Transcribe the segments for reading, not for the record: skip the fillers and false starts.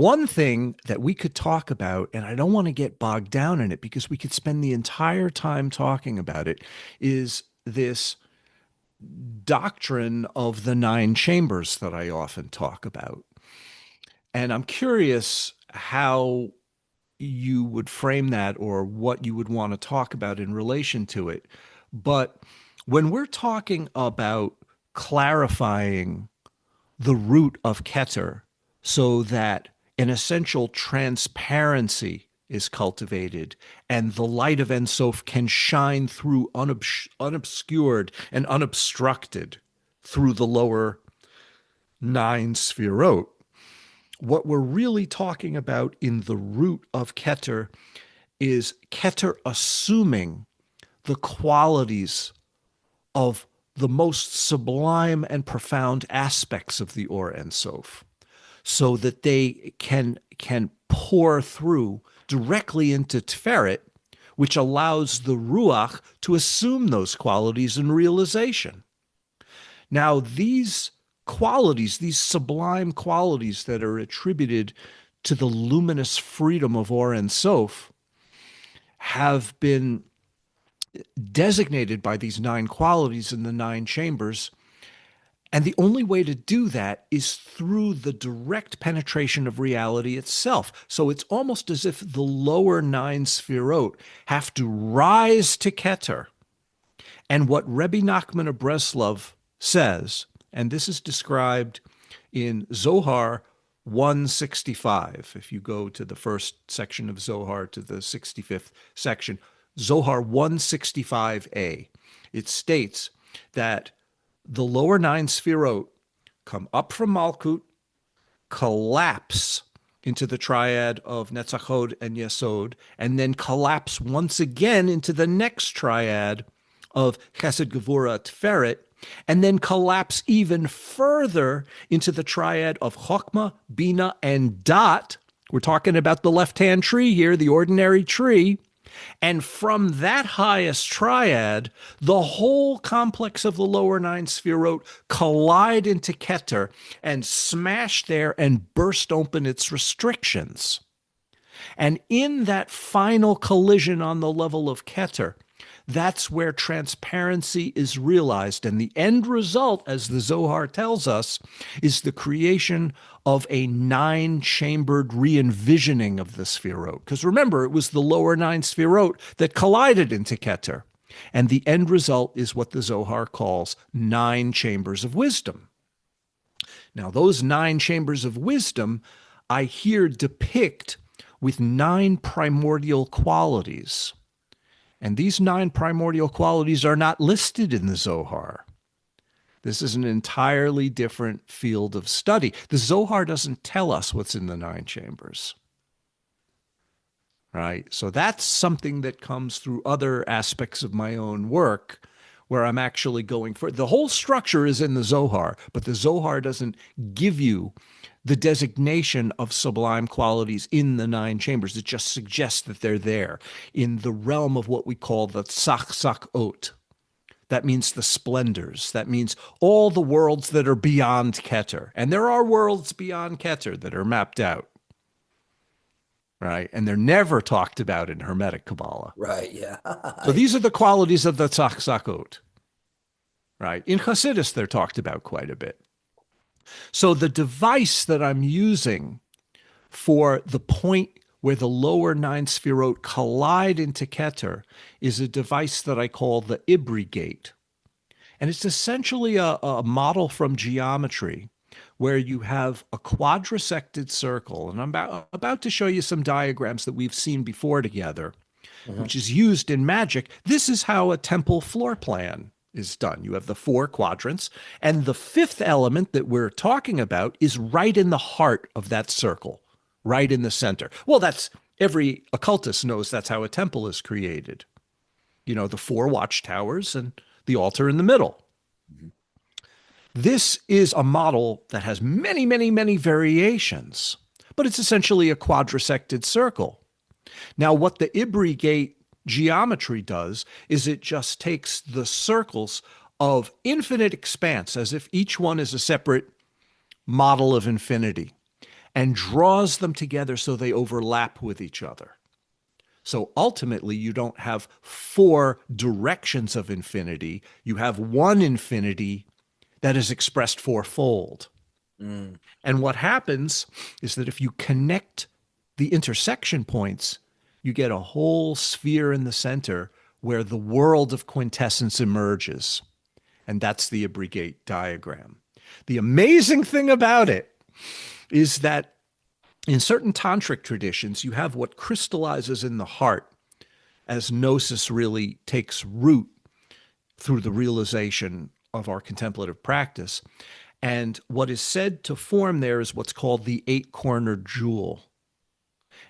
One thing that we could talk about, and I don't want to get bogged down in it because we could spend the entire time talking about it, is this doctrine of the nine chambers that I often talk about. And I'm curious how you would frame that or what you would want to talk about in relation to it. But when we're talking about clarifying the root of Keter so that an essential transparency is cultivated and the light of Ein Sof can shine through unobscured and unobstructed through the lower nine sphirot. What we're really talking about in the root of Keter is Keter assuming the qualities of the most sublime and profound aspects of the Or Ein Sof, so that they can pour through directly into Tiferet, which allows the Ruach to assume those qualities in realization. Now, these qualities, these sublime qualities that are attributed to the luminous freedom of Or Ein Sof, have been designated by these nine qualities in the nine chambers. And the only way to do that is through the direct penetration of reality itself. So it's almost as if the lower nine sphirot have to rise to Keter. And what Rebbe Nachman of Breslov says, and this is described in Zohar 165, if you go to the first section of Zohar to the 65th section, Zohar 165a, it states that the lower nine sphirot come up from Malkut, collapse into the triad of Netzach Hod and Yesod, and then collapse once again into the next triad of Chesed Gevurah Tiferet, and then collapse even further into the triad of Chokhmah, Bina, and Dat. We're talking about the left-hand tree here, the ordinary tree. And from that highest triad, the whole complex of the lower nine sphirot collide into Keter and smash there and burst open its restrictions. And in that final collision on the level of Keter, that's where transparency is realized. And the end result, as the Zohar tells us, is the creation of a nine-chambered re-envisioning of the Sphirot. Because remember, it was the lower nine Sphirot that collided into Keter. And the end result is what the Zohar calls nine chambers of wisdom. Now, those nine chambers of wisdom, I here depict with nine primordial qualities. And these nine primordial qualities are not listed in the Zohar. This is an entirely different field of study. The Zohar doesn't tell us what's in the nine chambers. Right? So that's something that comes through other aspects of my own work where I'm actually going for. The whole structure is in the Zohar, but the Zohar doesn't give you the designation of sublime qualities in the nine chambers. It just suggests that they're there in the realm of what we call the tzach-tzach-ot. That means the splendors. That means all the worlds that are beyond Keter. And there are worlds beyond Keter that are mapped out. Right? And they're never talked about in Hermetic Kabbalah. Right, yeah. So these are the qualities of the tzach-tzach-ot. Right? In Hasidus, they're talked about quite a bit. So the device that I'm using for the point where the lower nine sphirot collide into Keter is a device that I call the ibrigate. And it's essentially a model from geometry where you have a quadrisected circle. And I'm about to show you some diagrams that we've seen before together, which is used in magic. This is how a temple floor plan is done. You have the four quadrants, and the fifth element that we're talking about is right in the heart of that circle, right in the center. Well, that's every occultist knows that's how a temple is created. You know, the four watchtowers and the altar in the middle. This is a model that has many, many, many variations, but it's essentially a quadrisected circle. Now, what the ibrigate geometry does is it just takes the circles of infinite expanse, as if each one is a separate model of infinity, and draws them together so they overlap with each other. So ultimately, you don't have four directions of infinity. You have one infinity that is expressed fourfold. Mm. And what happens is that if you connect the intersection points, you get a whole sphere in the center where the world of quintessence emerges. And that's the abrigate diagram. The amazing thing about it is that in certain tantric traditions, you have what crystallizes in the heart as gnosis really takes root through the realization of our contemplative practice. And what is said to form there is what's called the eight-cornered jewel.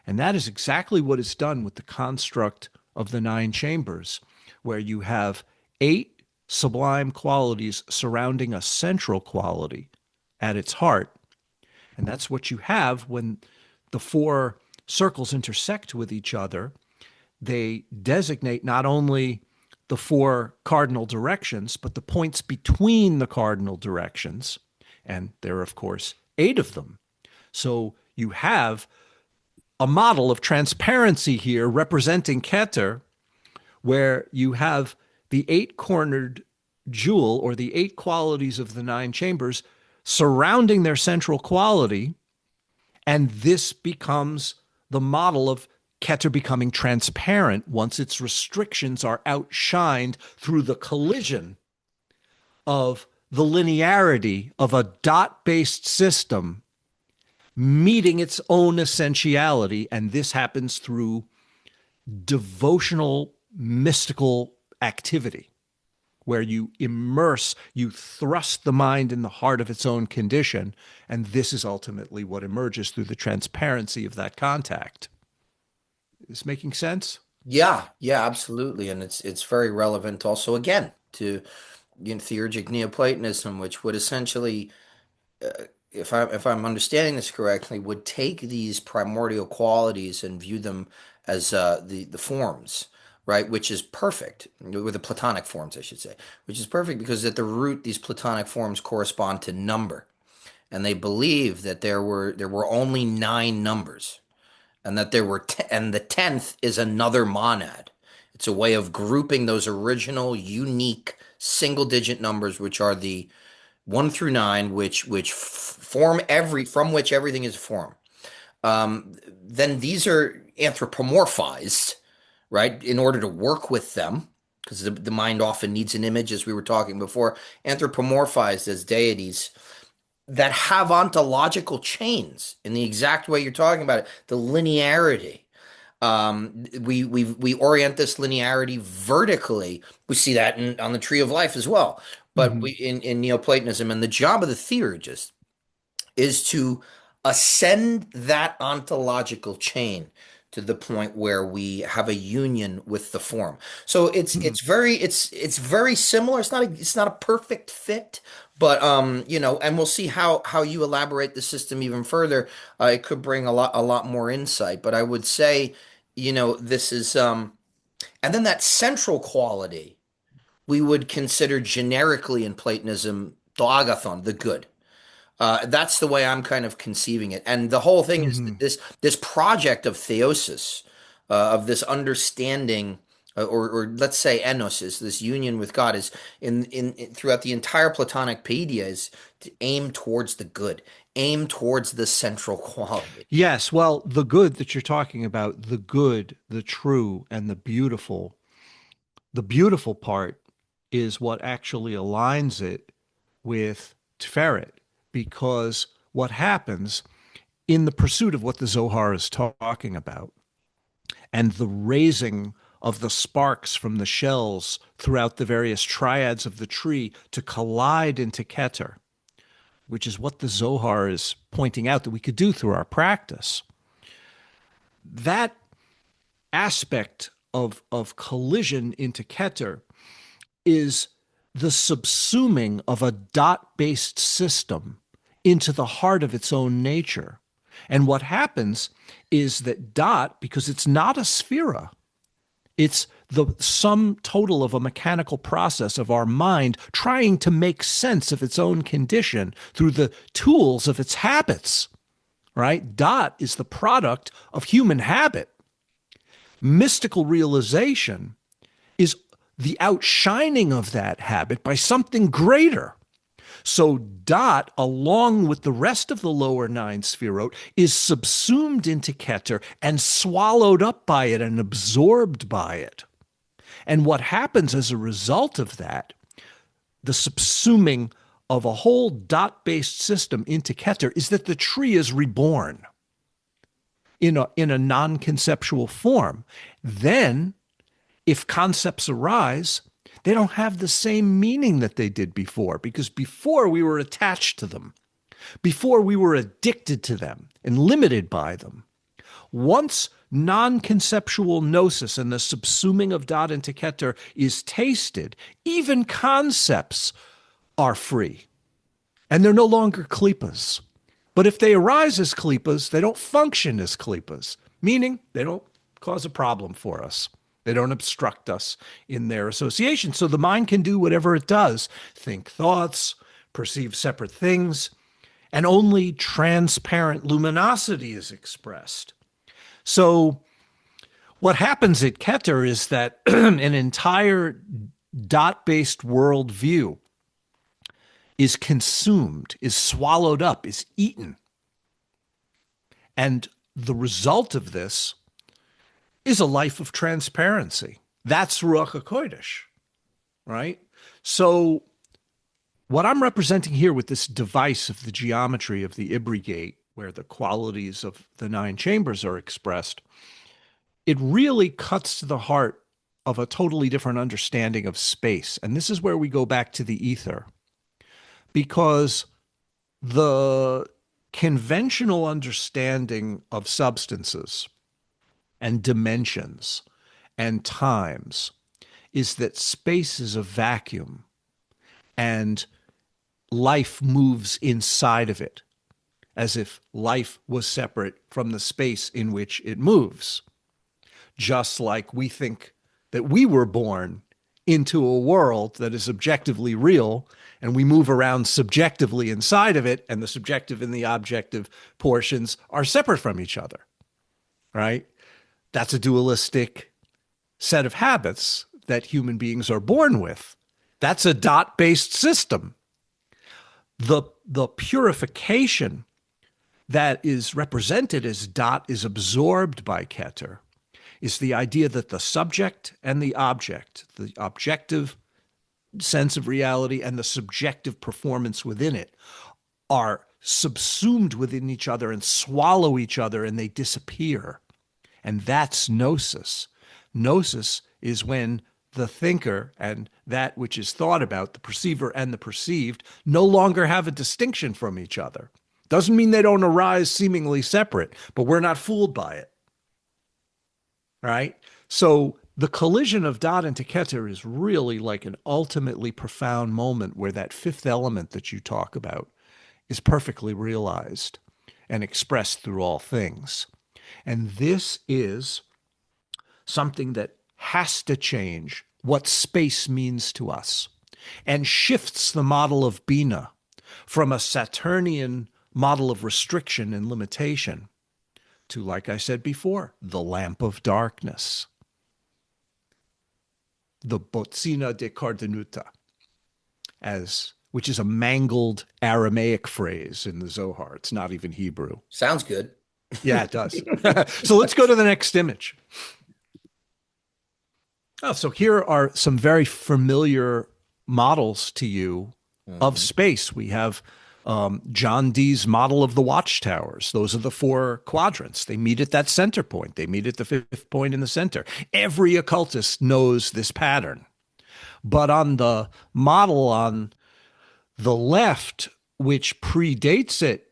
And that is exactly what is done with the construct of the nine chambers, where you have eight sublime qualities surrounding a central quality at its heart. And that's what you have when the four circles intersect with each other. They designate not only the four cardinal directions, but the points between the cardinal directions. And there are, of course, eight of them. So you have a model of transparency here representing Keter, where you have the eight-cornered jewel, or the eight qualities of the nine chambers, surrounding their central quality. And this becomes the model of Keter becoming transparent once its restrictions are outshined through the collision of the linearity of a dot-based system meeting its own essentiality. And this happens through devotional, mystical activity, where you immerse, you thrust the mind in the heart of its own condition. And this is ultimately what emerges through the transparency of that contact. Is this making sense? Yeah, yeah, absolutely. And it's very relevant also again to theurgic Neoplatonism, which would essentially, if I'm understanding this correctly, would take these primordial qualities and view them as the forms, right? Which is perfect, with the Platonic forms, I should say, which is perfect because at the root, these Platonic forms correspond to number, and they believe that there were only nine numbers, and that and the 10th is another monad. It's a way of grouping those original, unique, single-digit numbers, which are the 1 through 9, which form from which everything is formed. Then these are anthropomorphized, right, in order to work with them, because the mind often needs an image, as we were talking before, anthropomorphized as deities that have ontological chains in the exact way you're talking about it, the linearity. We orient this linearity vertically. We see that on the tree of life as well. But Mm-hmm. in Neoplatonism, and the job of the theurgist is to ascend that ontological chain to the point where we have a union with the form. So it's very similar. It's not a perfect fit, but and we'll see how you elaborate the system even further. It could bring a lot more insight. But I would say, this is and then that central quality we would consider generically in Platonism the agathon, the good. That's the way I'm kind of conceiving it. And the whole thing is Mm-hmm. that this project of theosis, of this understanding, or let's say enosis, this union with God, is in throughout the entire Platonic Paideia, is to aim towards the good, aim towards the central quality. Yes, well, the good that you're talking about, the good, the true, and the beautiful part is what actually aligns it with Tiferet, because what happens in the pursuit of what the Zohar is talking about and the raising of the sparks from the shells throughout the various triads of the tree to collide into Keter, which is what the Zohar is pointing out that we could do through our practice. That aspect of collision into Keter is the subsuming of a dot-based system into the heart of its own nature. And what happens is that dot, because it's not a sphera, it's the sum total of a mechanical process of our mind trying to make sense of its own condition through the tools of its habits, right? Dot is the product of human habit. Mystical realization is the outshining of that habit by something greater. So dot, along with the rest of the lower nine sphirot, is subsumed into Keter and swallowed up by it and absorbed by it. And what happens as a result of that, the subsuming of a whole dot-based system into Keter, is that the tree is reborn in a non-conceptual form. Then, if concepts arise, they don't have the same meaning that they did before, because before we were attached to them, before we were addicted to them and limited by them. Once non-conceptual gnosis and the subsuming of dot into Keter is tasted, even concepts are free, and they're no longer klipas. But if they arise as klipas, they don't function as klipas, meaning they don't cause a problem for us. They don't obstruct us in their association. So the mind can do whatever it does, think thoughts, perceive separate things, and only transparent luminosity is expressed. So what happens at Keter is that an entire dot-based worldview is consumed, is swallowed up, is eaten. And the result of this is a life of transparency. That's Ruach HaKodesh, right? So what I'm representing here with this device of the geometry of the ibrigate, where the qualities of the nine chambers are expressed, it really cuts to the heart of a totally different understanding of space. And this is where we go back to the ether, because the conventional understanding of substances and dimensions and times is that space is a vacuum and life moves inside of it, as if life was separate from the space in which it moves. Just like we think that we were born into a world that is objectively real, and we move around subjectively inside of it, and the subjective and the objective portions are separate from each other, right? That's a dualistic set of habits that human beings are born with. That's a dot-based system. The purification that is represented as dot is absorbed by Keter is the idea that the subject and the object, the objective sense of reality and the subjective performance within it, are subsumed within each other and swallow each other, and they disappear. And that's gnosis. Gnosis is when the thinker and that which is thought about, the perceiver and the perceived, no longer have a distinction from each other. Doesn't mean they don't arise seemingly separate, but we're not fooled by it. Right? So the collision of dot into Keter is really like an ultimately profound moment where that fifth element that you talk about is perfectly realized and expressed through all things. And this is something that has to change what space means to us and shifts the model of Bina from a Saturnian model of restriction and limitation to, like I said before, the lamp of darkness, the botzina de cardenuta, which is a mangled Aramaic phrase in the Zohar. It's not even Hebrew. Sounds good. Yeah, it does. So let's go to the next image. Oh, so here are some very familiar models to you of space. We have John Dee's model of the watchtowers. Those are the four quadrants. They meet at that center point. They meet at the fifth point in the center. Every occultist knows this pattern. But on the model on the left, which predates it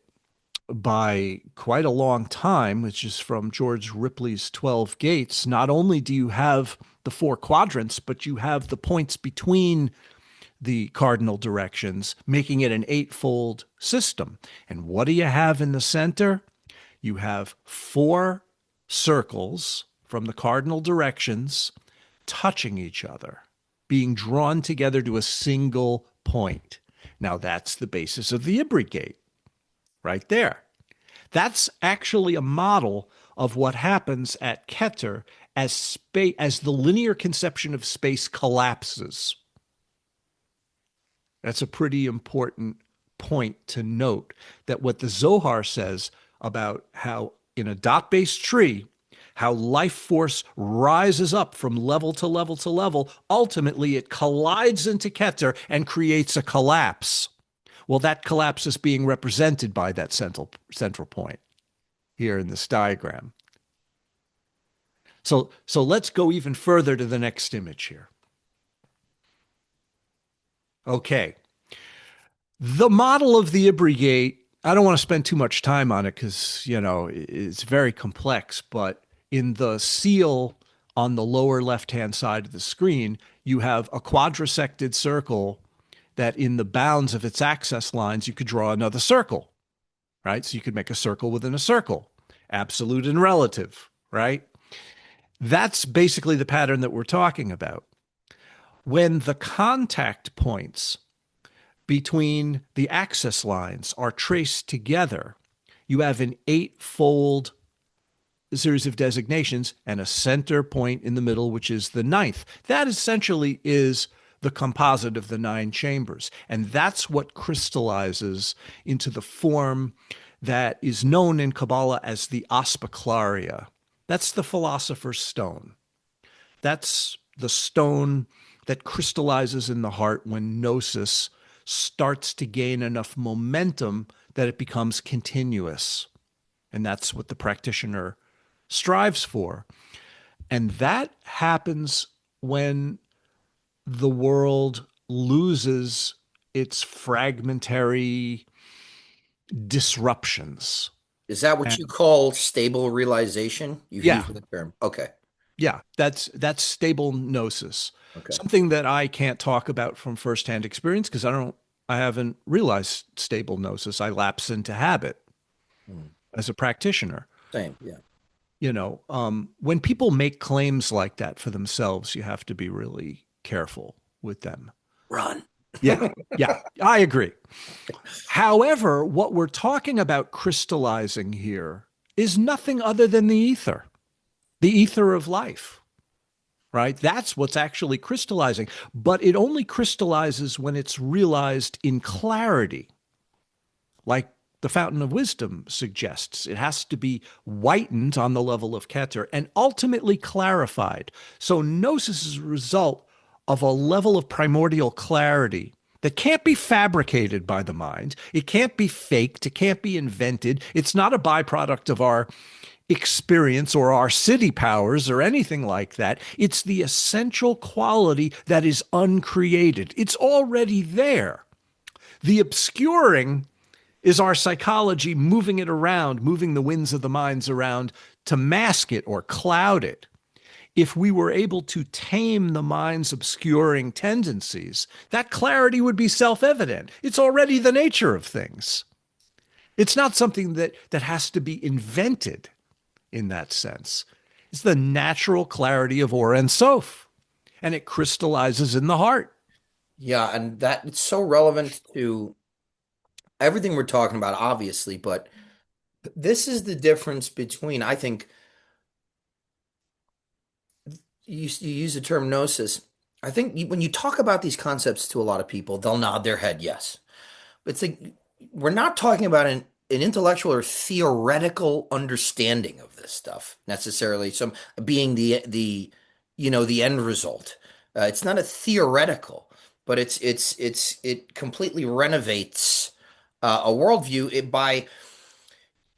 by quite a long time, which is from George Ripley's 12 Gates, not only do you have the four quadrants, but you have the points between the cardinal directions, making it an eightfold system. And what do you have in the center? You have four circles from the cardinal directions touching each other, being drawn together to a single point. Now that's the basis of the ibrigate, right there. That's actually a model of what happens at Keter as the linear conception of space collapses. That's a pretty important point to note, that what the Zohar says about how in a dot-based tree, how life force rises up from level to level to level, ultimately it collides into Keter and creates a collapse. Well, that collapse is being represented by that central point here in this diagram. So let's go even further to the next image here. Okay. The model of the ibrigate, I don't want to spend too much time on it because, it's very complex, but in the seal on the lower left-hand side of the screen, you have a quadrisected circle that in the bounds of its axis lines, you could draw another circle, right? So you could make a circle within a circle, absolute and relative, right? That's basically the pattern that we're talking about. When the contact points between the axis lines are traced together, you have an eightfold series of designations and a center point in the middle, which is the ninth. That essentially is the composite of the nine chambers. And that's what crystallizes into the form that is known in Kabbalah as the Aspiclaria. That's the philosopher's stone. That's the stone that crystallizes in the heart when gnosis starts to gain enough momentum that it becomes continuous. And that's what the practitioner strives for. And that happens when the world loses its fragmentary disruptions. Is that what And you call stable realization? You've yeah, used the term. Okay. yeah, that's stable gnosis. Okay. Something that I can't talk about from firsthand experience because I haven't realized stable gnosis. I lapse into habit Hmm. as a practitioner. Same. Yeah. When people make claims like that for themselves, you have to be really careful with them. Run. Yeah, yeah, I agree. However, what we're talking about crystallizing here is nothing other than the ether of life, right? That's what's actually crystallizing. But it only crystallizes when it's realized in clarity, like the Fountain of Wisdom suggests. It has to be whitened on the level of Keter and ultimately clarified. So gnosis is a result of a level of primordial clarity that can't be fabricated by the mind. It can't be faked. It can't be invented. It's not a byproduct of our experience or our city powers or anything like that. It's the essential quality that is uncreated. It's already there. The obscuring is our psychology moving it around, moving the winds of the minds around to mask it or cloud it. If we were able to tame the mind's obscuring tendencies, that clarity would be self-evident. It's already the nature of things. It's not something that has to be invented in that sense. It's the natural clarity of Or and Sof, and it crystallizes in the heart. Yeah, and that it's so relevant to everything we're talking about, obviously, but this is the difference between, I think, you use the term gnosis. I think when you talk about these concepts to a lot of people, they'll nod their head, yes. But it's like we're not talking about an intellectual or theoretical understanding of this stuff necessarily. Some being the end result. It's not a theoretical, but it completely renovates a worldview by.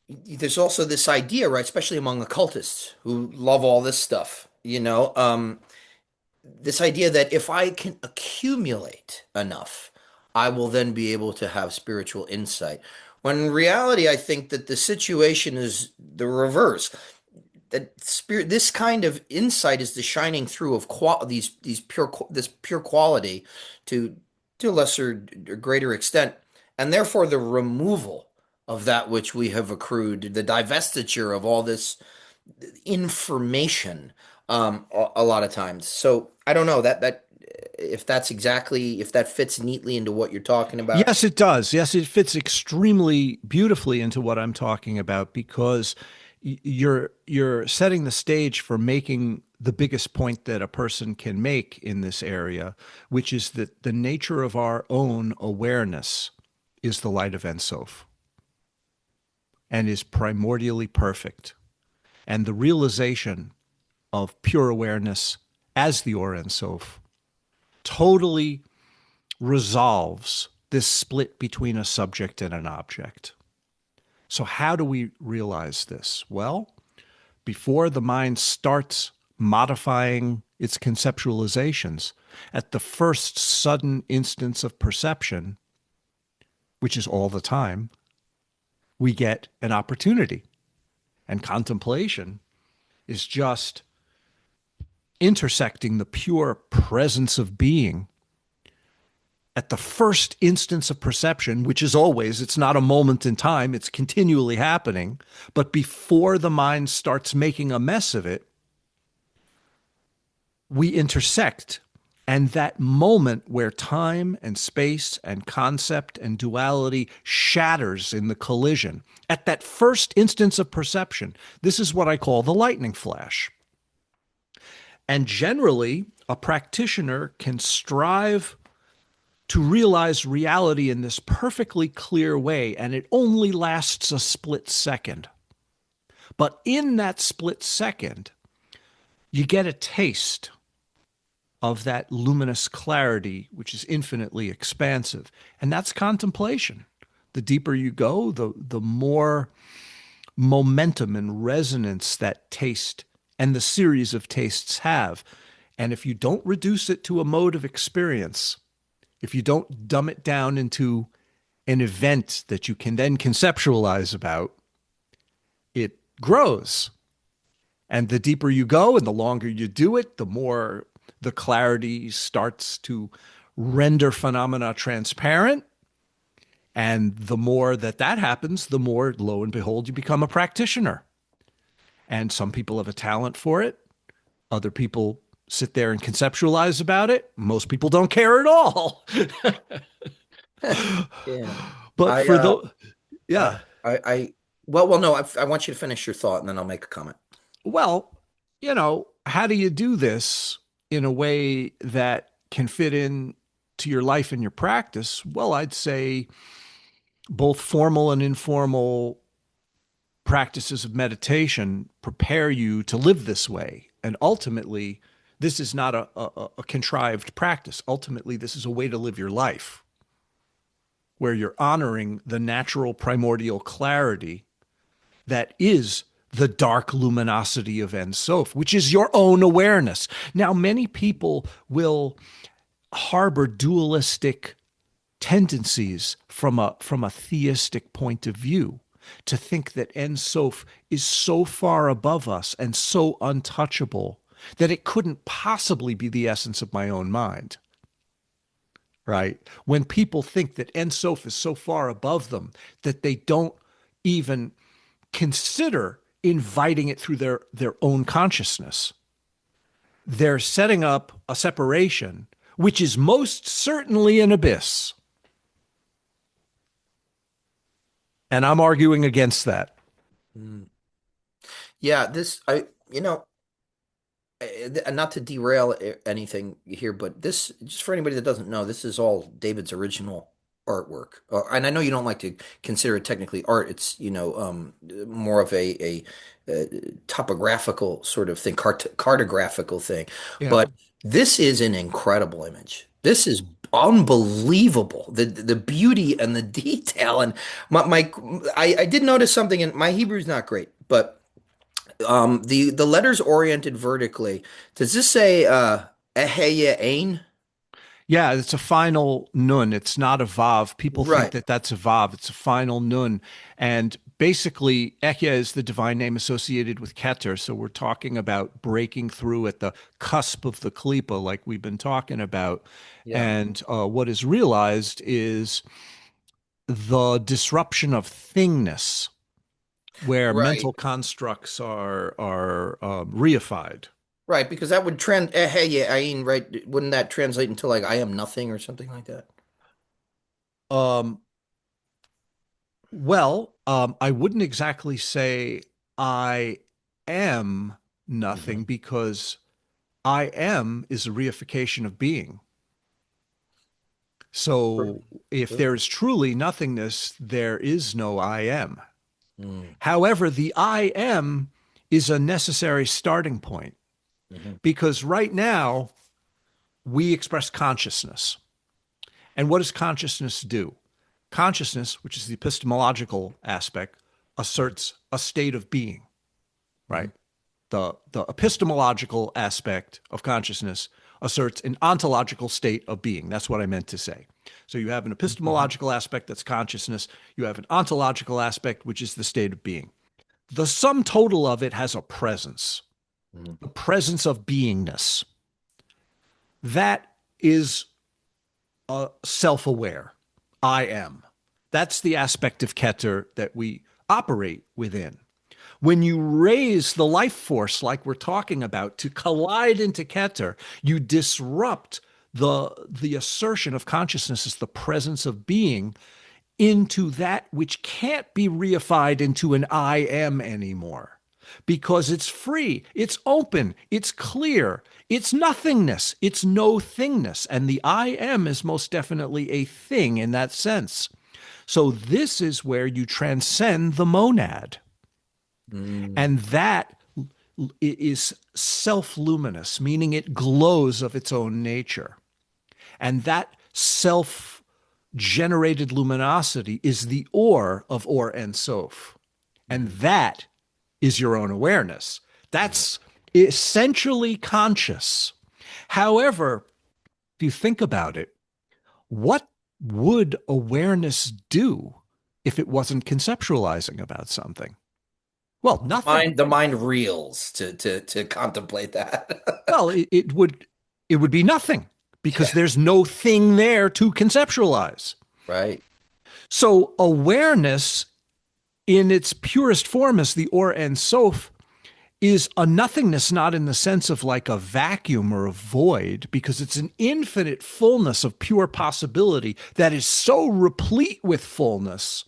There's also this idea, right, especially among occultists who love all this stuff, this idea that if I can accumulate enough, I will then be able to have spiritual insight. When in reality, I think that the situation is the reverse. That spirit, this kind of insight is the shining through of this pure quality to a lesser or greater extent, and therefore the removal of that which we have accrued, the divestiture of all this information, a lot of times. So I don't know that if that's exactly, if that fits neatly into what you're talking about. Yes, it does. Yes, it fits extremely beautifully into what I'm talking about because you're setting the stage for making the biggest point that a person can make in this area, which is that the nature of our own awareness is the light of Ein Sof and is primordially perfect. And the realization of pure awareness as the Or Ein Sof totally resolves this split between a subject and an object. So, how do we realize this? Well, before the mind starts modifying its conceptualizations, at the first sudden instance of perception, which is all the time, we get an opportunity. And contemplation is just intersecting the pure presence of being at the first instance of perception, which is always, it's not a moment in time, it's continually happening. But before the mind starts making a mess of it, we intersect. And that moment where time and space and concept and duality shatters in the collision, at that first instance of perception, this is what I call the lightning flash. And generally, a practitioner can strive to realize reality in this perfectly clear way, and it only lasts a split second. But in that split second, you get a taste of that luminous clarity, which is infinitely expansive. And that's contemplation. The deeper you go, the more momentum and resonance that taste and the series of tastes have. And if you don't reduce it to a mode of experience, if you don't dumb it down into an event that you can then conceptualize about, it grows. And the deeper you go and the longer you do it, the more the clarity starts to render phenomena transparent. And the more that that happens, the more, lo and behold, you become a practitioner. And some people have a talent for it. Other people sit there and conceptualize about it. Most people don't care at all. Yeah. But I for the, yeah, I well no, I want you to finish your thought and then I'll make a comment. well, how do you do this in a way that can fit in to your life and your practice? Well, I'd say both formal and informal practices of meditation prepare you to live this way. And ultimately, this is not a contrived practice. Ultimately, this is a way to live your life where you're honoring the natural primordial clarity that is the dark luminosity of Ein Sof, which is your own awareness. Now, many people will harbor dualistic tendencies from a theistic point of view to think that Ein Sof is so far above us and so untouchable that it couldn't possibly be the essence of my own mind. Right? When people think that Ein Sof is so far above them that they don't even consider inviting it through their own consciousness, they're setting up a separation, which is most certainly an abyss. And I'm arguing against that. Mm. Yeah, not to derail anything here, but this, just for anybody that doesn't know, this is all David's original artwork. And I know you don't like to consider it technically art. It's, more of a topographical sort of thing, cartographical thing. Yeah. But this is an incredible image. This is unbelievable. The beauty and the detail. And I did notice something, and my Hebrew's not great, but the letters oriented vertically. Does this say Eheye Ain? Yeah, it's a final nun. It's not a vav. People think Right. that that's a vav. It's a final nun. And basically, Ekya is the divine name associated with Keter. So we're talking about breaking through at the cusp of the Klippa, like we've been talking about. Yeah. And what is realized is the disruption of thingness, where Right. mental constructs are reified. Right, because that would hey, yeah, I mean, right, wouldn't that translate into like I am nothing or something like that? Um, well, I wouldn't exactly say I am Hmm. nothing because I am is a reification of being. True. So if True. there is truly nothingness, there is no I am. Mm-hmm. However, the I am is a necessary starting point because right now we express consciousness. And what does consciousness do? Consciousness, which is the epistemological aspect, asserts a state of being, Hmm. right? The epistemological aspect of consciousness asserts an ontological state of being. That's what I meant to say. So you have an Hmm. epistemological aspect that's consciousness, you have an ontological aspect, which is the state of being. The sum total of it has a presence, Hmm. the presence of beingness. That is self aware. I am. That's the aspect of Keter that we operate within. When you raise the life force, like we're talking about, to collide into Keter, you disrupt the assertion of consciousness as the presence of being into that which can't be reified into an I am anymore because it's free, it's open, it's clear, it's nothingness, it's no thingness. And the I am is most definitely a thing in that sense. So this is where you transcend the monad. Mm. And that is self luminous, meaning it glows of its own nature. And that self generated luminosity is the or of Or and Sof. And Mhm. that is your own awareness. Mhm. That's essentially conscious. However, if you think about it, what would awareness do if it wasn't conceptualizing about something? Well, nothing. The mind reels to contemplate that. Well, it would be nothing because Yeah. there's no thing there to conceptualize. Right. So awareness in its purest form as the Or and Sof is a nothingness, not in the sense of like a vacuum or a void, because it's an infinite fullness of pure possibility that is so replete with fullness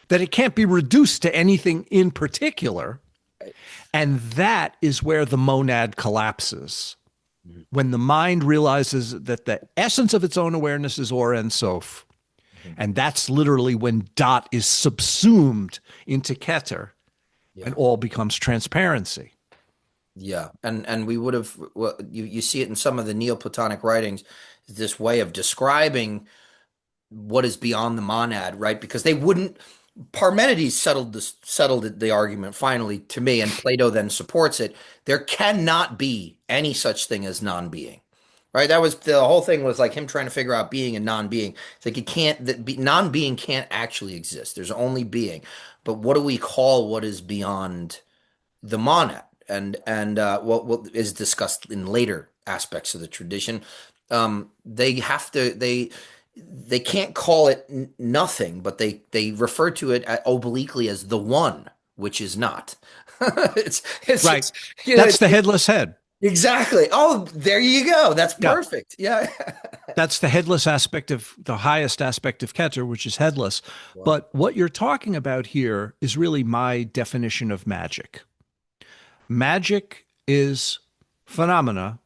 that it can't be reduced to anything in particular. Right. And that is where the monad collapses. Mhm. When the mind realizes that the essence of its own awareness is Or and Sof. Mhm. And that's literally when dot is subsumed into Keter and Yeah. all becomes transparency. Yeah. And we would have, well, you see it in some of the Neoplatonic writings, this way of describing what is beyond the monad, right? Because they wouldn't. Parmenides settled the argument finally to me, and Plato then supports it. There cannot be any such thing as non-being, right? That was the whole thing, was like him trying to figure out being and non-being. It's like it can't that be, non-being can't actually exist. There's only being. But what do we call what is beyond the monad? And what is discussed in later aspects of the tradition. They have to they can't call it nothing, but they refer to it obliquely as the one, which is not. Right. It's you know That's the headless head. exactly. Oh, there you go. That's Yeah. perfect. Yeah. That's the headless aspect of the highest aspect of Keter, which is headless. Wow. But what you're talking about here is really my definition of magic. Magic is phenomena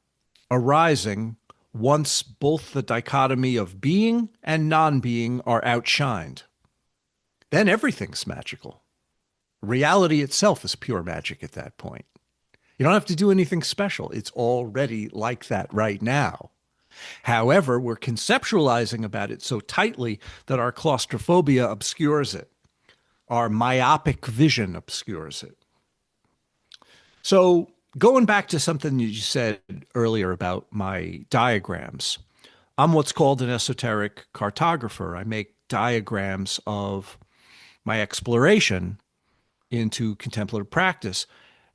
arising once both the dichotomy of being and non being are outshined. Then everything's magical. Reality itself is pure magic at that point. You don't have to do anything special. It's already like that right now. However, we're conceptualizing about it so tightly that our claustrophobia obscures it. Our myopic vision obscures it. So, going back to something you said earlier about my diagrams, I'm what's called an esoteric cartographer. I make diagrams of my exploration into contemplative practice.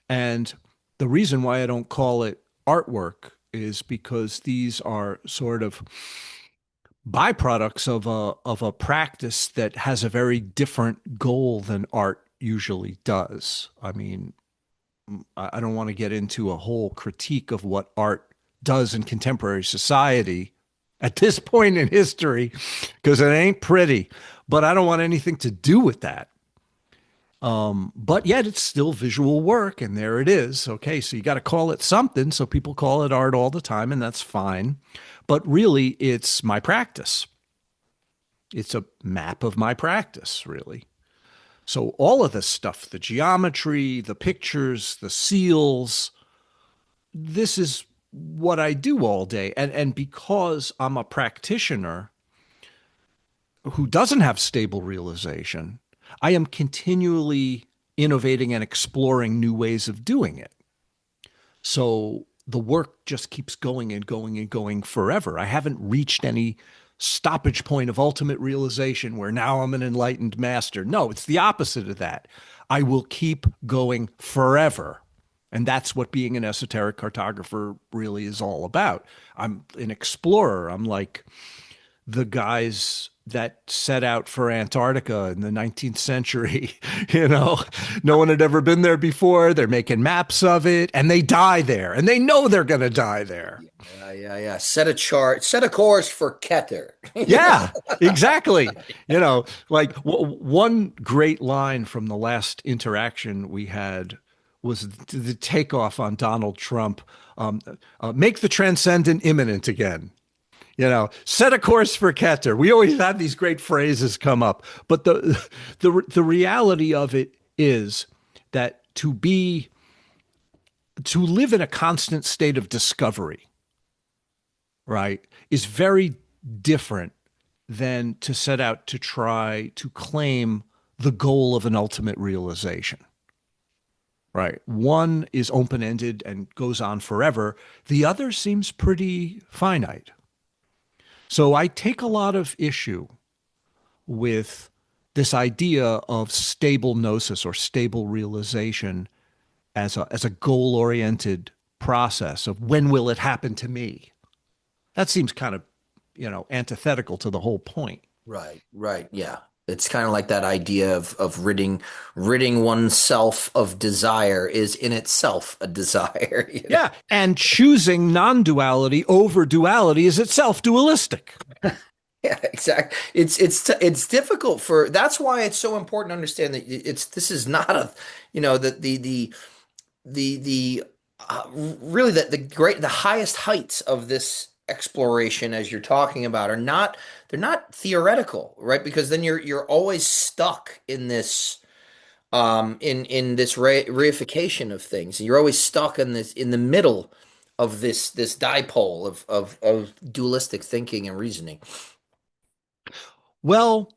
And the reason why I don't call it artwork is because these are sort of byproducts of a practice that has a very different goal than art usually does. I mean, I don't want to get into a whole critique of what art does in contemporary society at this point in history because it ain't pretty. But I don't want anything to do with that. But yet it's still visual work, and there it is. Okay, so you got to call it something. So people call it art all the time, and that's fine. But really, it's my practice. It's a map of my practice, really. So all of this stuff, the geometry, the pictures, the seals, this is what I do all day. And because I'm a practitioner who doesn't have stable realization, I am continually innovating and exploring new ways of doing it. So the work just keeps going and going and going forever. I haven't reached any stoppage point of ultimate realization where now I'm an enlightened master. No, it's the opposite of that. I will keep going forever. And that's what being an esoteric cartographer really is all about. I'm an explorer. I'm like the guys that set out for Antarctica in the 19th century. You know, no one had ever been there before. They're making maps of it and they die there and they know they're going to die there. Yeah. Set a chart, set a course for Keter. You know? Yeah, exactly. You know, like one great line from the last interaction we had was the takeoff on Donald Trump. Make the transcendent imminent again. You know, set a course for Keter. We always have these great phrases come up, but the reality of it is that to live in a constant state of discovery, right, is very different than to set out to try to claim the goal of an ultimate realization. Right. One is open ended and goes on forever. The other seems pretty finite. So I take a lot of issue with this idea of stable gnosis or stable realization as a goal oriented process of when will it happen to me? That seems kind of, antithetical to the whole point. Right. Yeah. It's kind of like that idea of ridding oneself of desire is in itself a desire. You know? Yeah. And choosing non duality over duality is itself dualistic. Yeah, exactly. It's difficult for that's why it's so important to understand that this is not a the really the highest heights of this exploration as you're talking about are not they're not theoretical, right? Because then you're always stuck in this in this reification of things. You're always stuck in the middle of this dipole of dualistic thinking and reasoning. Well,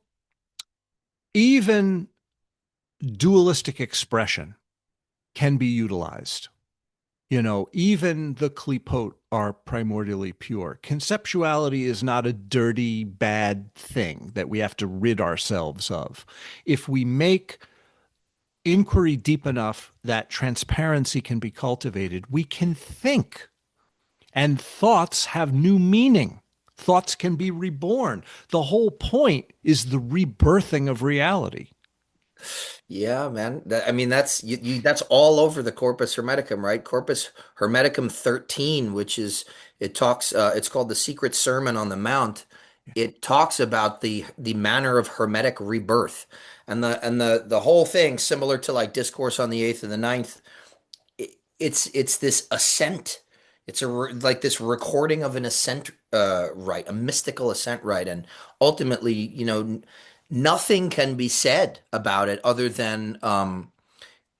even dualistic expression can be utilized. Even the klipot are primordially pure. Conceptuality is not a dirty, bad thing that we have to rid ourselves of. If we make inquiry deep enough that transparency can be cultivated, we can think, and thoughts have new meaning. Thoughts can be reborn. The whole point is the rebirthing of reality. Yeah, man. I mean, that's all over the Corpus Hermeticum, right? Corpus Hermeticum 13, which is it's called the Secret Sermon on the Mount. It talks about the manner of Hermetic rebirth. And the whole thing, similar to like Discourse on the Eighth and the Ninth, it's this ascent. It's like this recording of an ascent rite, a mystical ascent rite, and ultimately, nothing can be said about it other than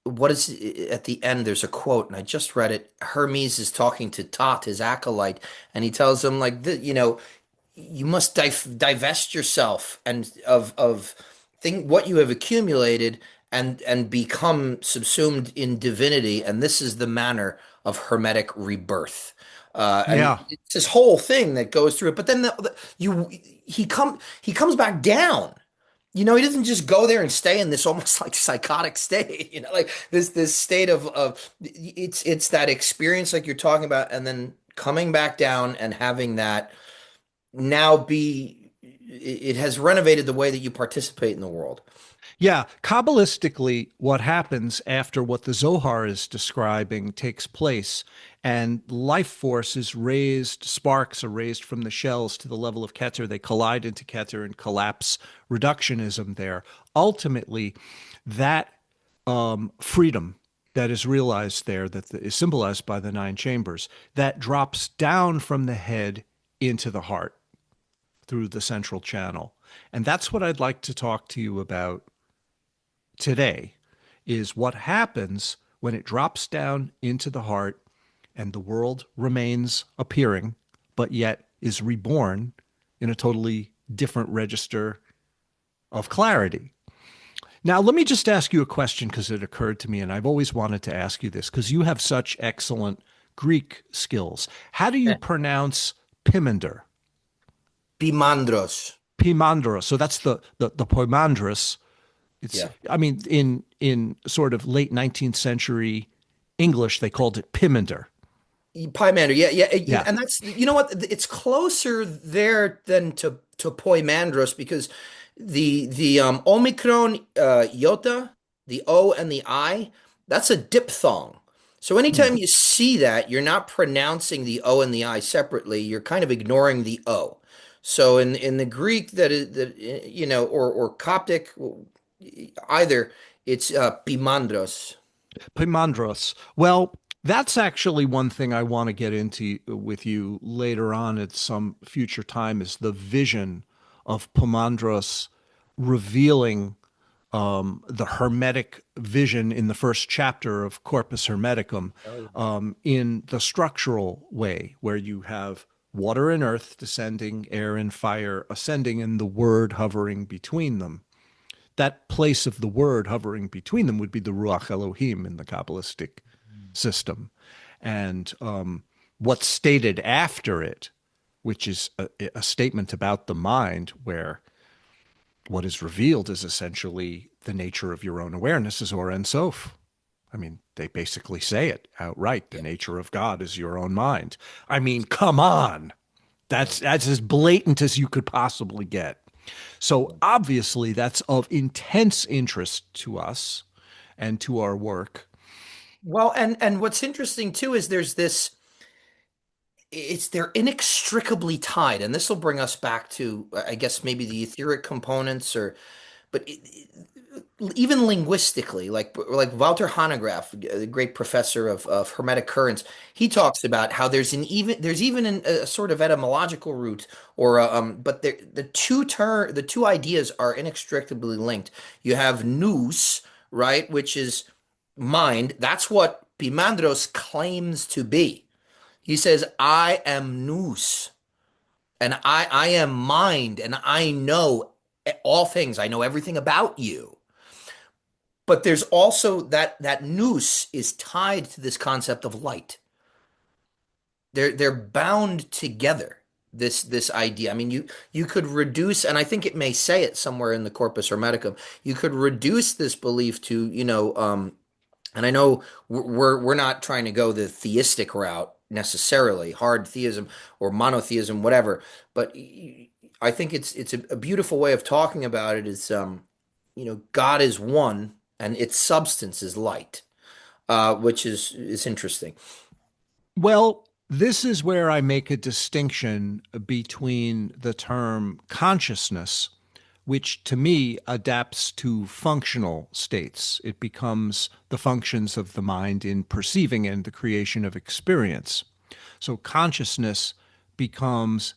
what is at the end. There's a quote, and I just read it. Hermes is talking to Tot, his acolyte, and he tells him like, you must divest yourself and of think what you have accumulated and become subsumed in divinity, and this is the manner of hermetic rebirth. And Yeah. it's this whole thing that goes through it. But then he comes back down. He doesn't just go there and stay in this almost like psychotic state. Like this state of it's that experience like you're talking about, and then coming back down and having that now be it has renovated the way that you participate in the world. Yeah, Kabbalistically, what happens after what the Zohar is describing takes place, and life force is raised, sparks are raised from the shells to the level of Keter. They collide into Keter and collapse reductionism there. Ultimately, that freedom that is realized there, is symbolized by the nine chambers, that drops down from the head into the heart through the central channel. And that's what I'd like to talk to you about today, is what happens when it drops down into the heart and the world remains appearing, but yet is reborn in a totally different register of clarity. Now, let me just ask you a question because it occurred to me, and I've always wanted to ask you this because you have such excellent Greek skills. How do you Yeah. pronounce Pimander? Bimandros. Pimandros. So that's the Poimandros. It's, Yeah. I mean, in sort of late 19th century English, they called it Pimander. Pymander, yeah, yeah, Yeah. and that's you know what? It's closer there than to Poimandros because the Omicron iota, the O and the I, that's a diphthong. So Hmm. anytime you see that, you're not pronouncing the O and the I separately. You're kind of ignoring the O. So in the Greek or Coptic, either it's Pimandros. Poimandros. Well, that's actually one thing I want to get into with you later on at some future time, is the vision of Poimandros revealing the Hermetic vision in the first chapter of Corpus Hermeticum, Oh, yeah. in the structural way, where you have water and earth descending, air and fire ascending, and the word hovering between them. That place of the word hovering between them would be the Ruach Elohim in the Kabbalistic system. And what's stated after it, which is a statement about the mind, where what is revealed is essentially the nature of your own awareness, is Or Ein Sof. I mean, they basically say it outright. The Yeah. nature of God is your own mind. I mean, come on. Yeah. That's as blatant as you could possibly get. So obviously, that's of intense interest to us and to our work. Well, and what's interesting too is there's this it's they're inextricably tied, and this will bring us back to I guess maybe the etheric components or but even linguistically, like Walter Hanegraaff, the great professor of Hermetic currents, he talks about how there's even a sort of etymological root or but the two ideas are inextricably linked. You have nous, right, which is mind. That's what Pimandros claims to be. He says, "I am nous." And I am mind, and I know all things. I know everything about you. But there's also that nous is tied to this concept of light. They're bound together. This idea. I mean, you could reduce, and I think it may say it somewhere in the Corpus Hermeticum. You could reduce this belief to, and I know we're not trying to go the theistic route necessarily, hard theism or monotheism, whatever. But I think it's a beautiful way of talking about it. Is God is one, and its substance is light, which is interesting. Well, this is where I make a distinction between the term consciousness, which to me adapts to functional states. It becomes the functions of the mind in perceiving and the creation of experience. So consciousness becomes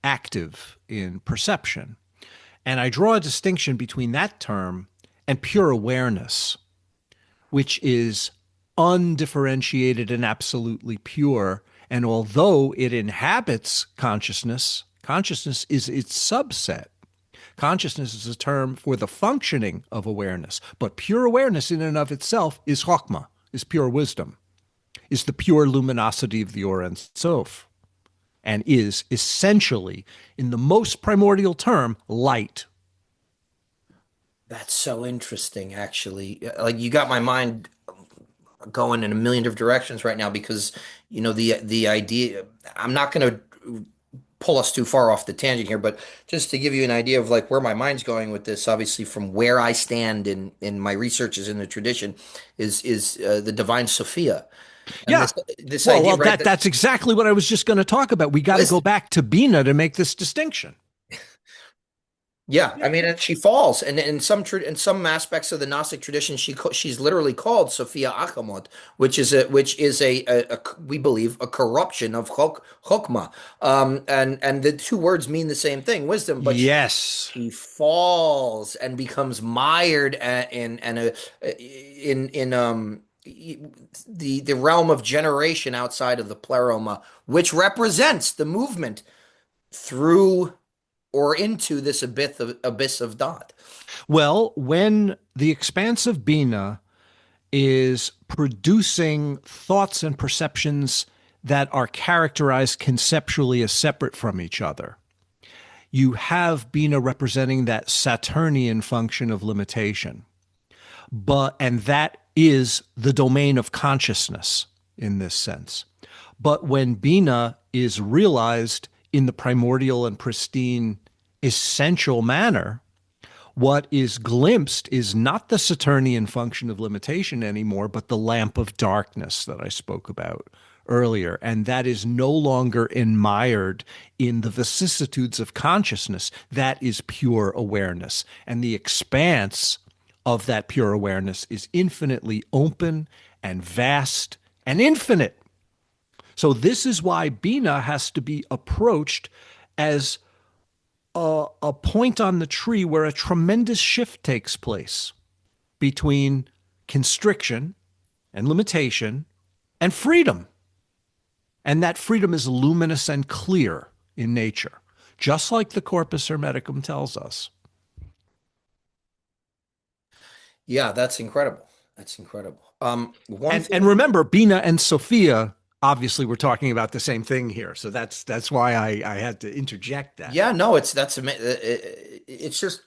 active in perception. And I draw a distinction between that term and pure awareness, which is undifferentiated and absolutely pure. And although it inhabits consciousness, consciousness is its subset. Consciousness is a term for the functioning of awareness, but pure awareness in and of itself is chokmah, is pure wisdom, is the pure luminosity of the Or Ein Sof, and is essentially, in the most primordial term, light. That's so interesting, actually. Like you got my mind going in a million different directions right now because the idea. I'm not going to pull us too far off the tangent here, but just to give you an idea of like where my mind's going with this, obviously from where I stand in my researches in the tradition is the divine Sophia. And Yeah. this Well, idea, well, right, that that's exactly what I was just going to talk about. We got to go wisdom. back to Bina to make this distinction. Yeah, I Yeah. mean, and she falls, and in some aspects of the Gnostic tradition, she's literally called Sophia Achamoth, which is we believe a corruption of Chokmah, and the two words mean the same thing, wisdom, but Yes. she falls and becomes mired in the realm of generation outside of the pleroma, which represents the movement through or into this abyss of dot. Well, when the expanse of Bina is producing thoughts and perceptions that are characterized conceptually as separate from each other, you have Bina representing that Saturnian function of limitation. And that is the domain of consciousness in this sense. But when Bina is realized in the primordial and pristine essential manner, what is glimpsed is not the Saturnian function of limitation anymore, but the lamp of darkness that I spoke about earlier. And that is no longer enmired in the vicissitudes of consciousness. That is pure awareness. And the expanse of that pure awareness is infinitely open and vast and infinite. So this is why Bina has to be approached as a point on the tree where a tremendous shift takes place between constriction and limitation and freedom. And that freedom is luminous and clear in nature, just like the Corpus Hermeticum tells us. Yeah, that's incredible. That's incredible. One And thing, remember, Bina and Sophia, obviously we're talking about the same thing here. So that's why I had to interject that. yeah, no, it's just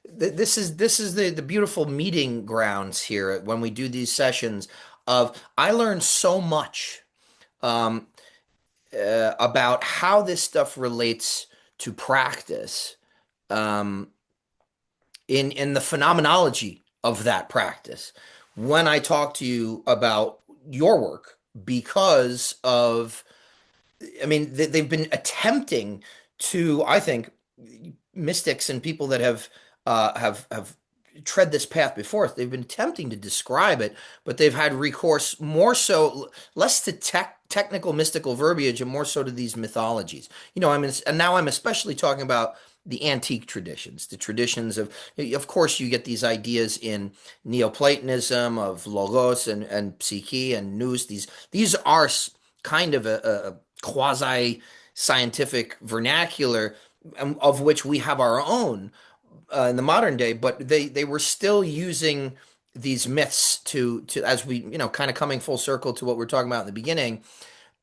this is the beautiful meeting grounds here when we do these sessions of I learned so much um, about how this stuff relates to practice. Um, in the phenomenology of that practice when I talk to you about your work because of I mean they've been attempting to I think mystics and people that have tread this path before us they've been attempting to describe it but they've had recourse more so less to technical mystical verbiage and more so to these mythologies I mean and now I'm especially talking about the antique traditions, the traditions of course, you get these ideas in Neoplatonism of logos and psyche and nous. These are kind of a quasi scientific vernacular of which we have our own in the modern day, but they were still using these myths to as we kind of coming full circle to what we're talking about in the beginning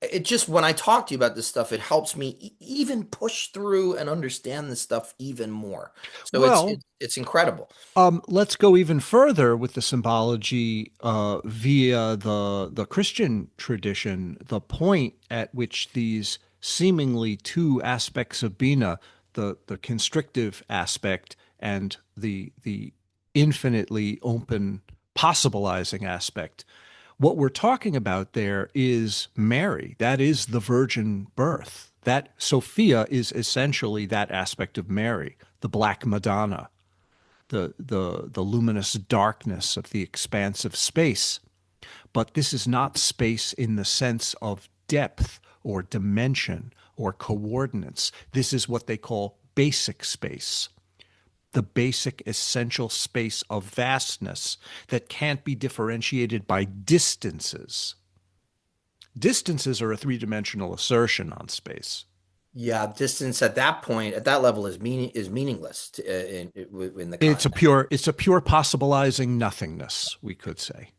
it just when I talk to you about this stuff, it helps me even push through and understand this stuff even more. So Well, it's incredible. let's go even further with the symbology via the Christian tradition. The point at which these seemingly two aspects of Bina, the constrictive aspect and the infinitely open possibilizing aspect, what we're talking about there is Mary. That is the virgin birth. That Sophia is essentially that aspect of Mary, the Black Madonna, the luminous darkness of the expanse of space. But this is not space in the sense of depth or dimension or coordinates. This is what they call basic space, the basic essential space of vastness that can't be differentiated by distances. Distances are a three-dimensional assertion on space. Yeah, distance at that point, at that level, is meaningless in the It's context. a pure possibilizing nothingness, we could say.